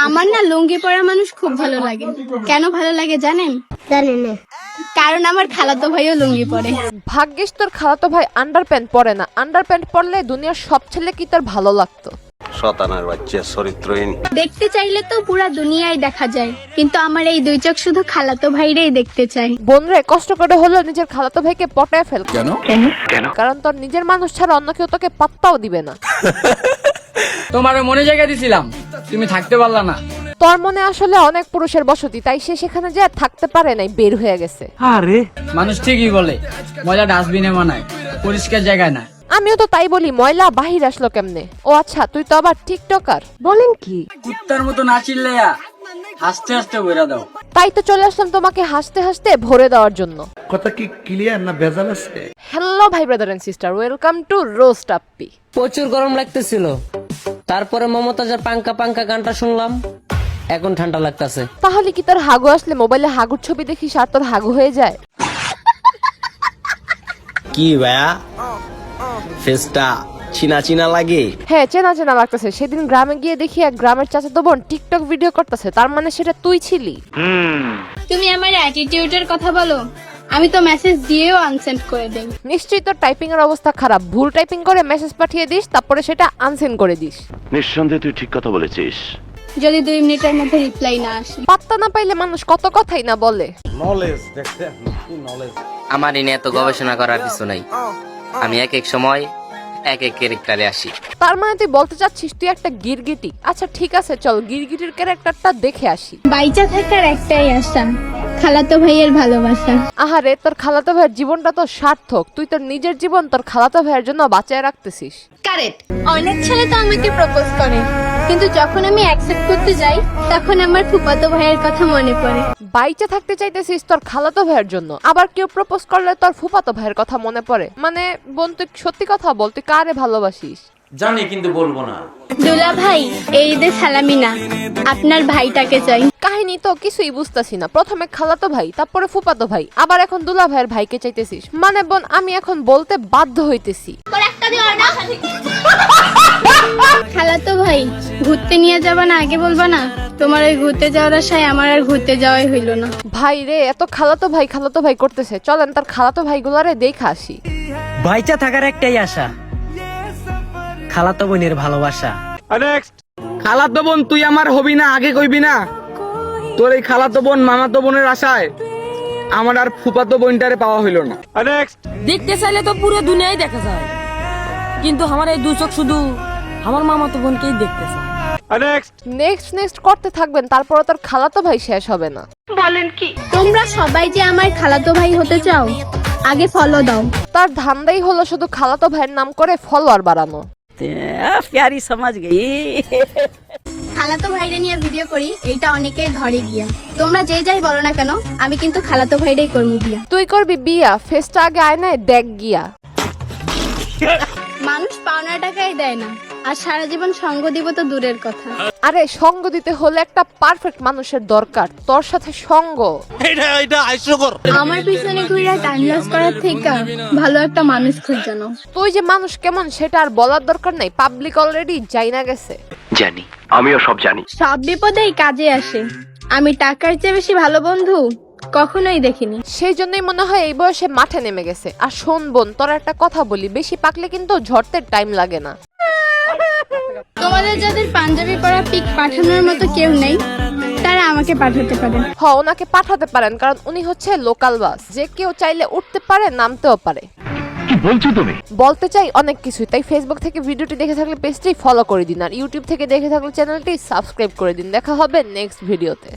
আমার না লুঙ্গি পরা মানুষ খুব ভালো লাগে। কেন ভালো লাগে জানেন? জানি না। কারণ আমার খালাতো ভাইও লুঙ্গি পরে। ভাগ্যিস তোর খালাতো ভাই আন্ডারপ্যান্ট পরে না। আন্ডারপ্যান্ট পরলে দুনিয়ার সব ছেলে কি তার ভালো লাগতো? শতানার বাচ্চা চরিত্রহীন। দেখতে চাইলে তো পুরা দুনিয়ায় দেখা যায়, কিন্তু আমার এই দুই চোখ শুধু খালাতো ভাইরেই দেখতে চাই। বোনরে কষ্ট করে হলেও নিজের খালাতো ভাইকে পটায় ফেল। কেন? কারণ তোর নিজের মানুষ ছাড়া অন্য কেউ তোকে পাত্তাও দিবে না। তোমার মনে জায়গা দিছিলাম, তুমি থাকতে পারলা না। তোর মনে আসলে অনেক পুরুষের বসতি, তাই সে সেখানে যে থাকতে পারে নাই, বের হয়ে গেছে। মানুষ ঠিকই বলে ময়লা ডাস্টবিনে বানায়, পরিষ্কার জায়গায় না। আমিও তো তাই বলি, ময়লা বাহির আসলো কেমনে? ও আচ্ছা, তুই তো আবার টিকটকার। বলেন কি? কুত্তার মতো না চিল্লাইয়া হাসতে হাসতে বইরা দাও। তাই তো চলে আসলাম তোমাকে হাসতে হাসতে ভরে দেওয়ার জন্য। কথা কি ক্লিয়ার না ভেজাল আছে? হ্যালো ভাই brother and sister, welcome to roast Appi. প্রচুর গরম লাগতেছিল, তারপরে মমতাজের পাঙ্কা পাঙ্কা গানটা শুনলাম, এখন ঠান্ডা লাগতেছে। তাহলে কি তোর হাগু আসলে মোবাইলে হাগুর ছবি দেখিস আর তোর হাগু হয়ে যায়? কি ভাইয়া, ফেসটা চিনা চিনা লাগে? হ্যাঁ, চেনা চেনা লাগতেছে। সেদিন গ্রামে গিয়ে দেখি এক গ্রামের চাচাতো বোন টিকটক ভিডিও করতেছে, তার মানে সেটা তুই ছিলি। তুমি আমার অ্যাটিটিউডের কথা বলো, আমি তো মেসেজ দিয়েও আনসেন্ড করে দেই। নিশ্চয়ই তোর টাইপিং এর অবস্থা খারাপ, ভুল টাইপিং করে মেসেজ পাঠিয়ে দিস, তারপরে সেটা আনসেন্ড করে দিস। নিঃসন্দেহে তুই ঠিক কথা বলেছিস। যদি 2 মিনিটের মধ্যে রিপ্লাই না আসে। পাত্তা না পাইলে মানুষ কত কথাই না বলে। আমার এনে এত গবেষণা করার কিছু নাই, আমি এক এক সময় এক এক ক্যারেক্টারে আসি। তার মানে তুই বলতে চাচ্ছিস তুই একটা গিরগিটি? আচ্ছা ঠিক আছে, চল গিরগিটির ক্যারেক্টারটা দেখে আসি। বাইচা থাকার একটাই আশা, খালাতো ভাইয়ের ভালোবাসা। আহারে, তোর খালাতো ভাইয়ের জীবনটা তো সার্থক। তুই তোর নিজের জীবন তোর খালাতো ভাইয়ের জন্য বাঁচায় রাখতেছিস। কারেক্ট। অনেক ছেলে তো আমাকে প্রপোজ করে, কিন্তু যখন আমি অ্যাকসেপ্ট করতে যাই তখন আমার ফুফাতো ভাইয়ের কথা মনে পড়ে। বাইচে থাকতে চাইতেছিস তোর খালাতো ভাইয়ের জন্য, আবার কেউ প্রপোজ করলে তোর ফুফাতো ভাইয়ের কথা মনে পড়ে। মানে বোন, তুই সত্যি কথা বল, তুই কারে ভালোবাসিস? জানি কিন্তু বলবো না। দুলা ভাই, এই ঈদে সালামি না, আপনার ভাইটাকে চাই। কাহিনী তো কিছুই বুঝতাছি না। প্রথমে খালাতো ভাই, তারপরে ফুফাতো ভাই, আবার এখন দুলা ভাইয়ের ভাইকে চাইতেছিস। মানে বোন, আমি এখন বলতে বাধ্য হইতেছি। খালাতো ভাই, ঘুরতে নিয়ে যাবা না আগে বলবা না? তোমার ওই ঘুরতে যাওয়ার আশায় আমার আর ঘুরতে যাওয়াই হইল না। ভাই রে, এত খালাতো ভাই করতেছে, চলেন তার খালাতো ভাইগুলারে দেখে আসি। বাইচা থাকার একটাই আশা, খালাতো বোনের ভালোবাসা। খালাতো বোন তুই আমার হবি না, আগে কইবি না? তোর এই খালাতো বোন মামাতো বোনের আশায় আমার আর ফুফাতো বোনটারে পাওয়া হইল না। দেখতে চাইলে তো পুরো দুনিয়ায় দেখা যায়, কিন্তু আমার এই দু চোখ শুধু আমার মামাতো বোনকেই দেখতে চায়। নেক্সট করতে থাকবেন, তারপরে তোর খালাতো ভাই শেষ হবে না। তোমরা সবাই যে আমার খালাতো ভাই হতে চাও, আগে ফলো দাও। তার ধান্দাই হলো শুধু খালাতো ভাইয়ের নাম করে ফলোয়ার বাড়ানো। প্যারি সমাজ গেই। খালাতো ভাইরে নিয়ে ভিডিও করি, এইটা অনেকেই ধরে গিয়া। তোমরা যে যাই বলো না কেন, আমি কিন্তু খালাতো ভাইরেই করবো বিয়া। তুই করবি বিয়া? ফেসটা আগে আয়নায় দেখ গিয়া। মানুষ পাওনা টাকাই দেয় না, আর সারা জীবন সঙ্গ দিব তো দূরের কথা। আরে সঙ্গ দিতে হলে একটা পারফেক্ট মানুষের দরকার, তোর সাথে সঙ্গ। আমার পিছনে ঘুরে টাইম লস করার থেকে ভালো একটা মানুষ খুঁজ জানো। তুই যে মানুষ কেমন সেটা আর বলার দরকার নাই, পাবলিক অলরেডি জানা গেছে। জানি, আমিও সব জানি। সব বিপদেই কাজে আসে, আমি টাকার চেয়ে বেশি ভালো বন্ধু কখনোই দেখিনি। সেই জন্যই মনে হয় এই বয়সে মাঠে নেমে গেছে। আর শোন বোন, তোর একটা কথা বলি, বেশি পাকলে কিন্তু ঝরতে টাইম লাগে না। তোমাদের যাদের পাঞ্জাবি পরা পিক পাঠানোর মতো কেউ নেই, তারা আমাকে পাঠাতে পারেন। ওনাকে পাঠাতে পারেন, কারণ উনি হচ্ছে লোকাল বাস, যে কেউ চাইলে উঠতে পারে, নামতেও পারে। কি বলছো তুমি? বলতে চাই অনেক কিছুই। তাই ফেসবুক থেকে ভিডিওটি দেখে থাকলে পেজটি ফলো করে দিন, আর ইউটিউব থেকে দেখে থাকলে চ্যানেলটি সাবস্ক্রাইব করে দিন। দেখা হবে নেক্সট ভিডিওতে।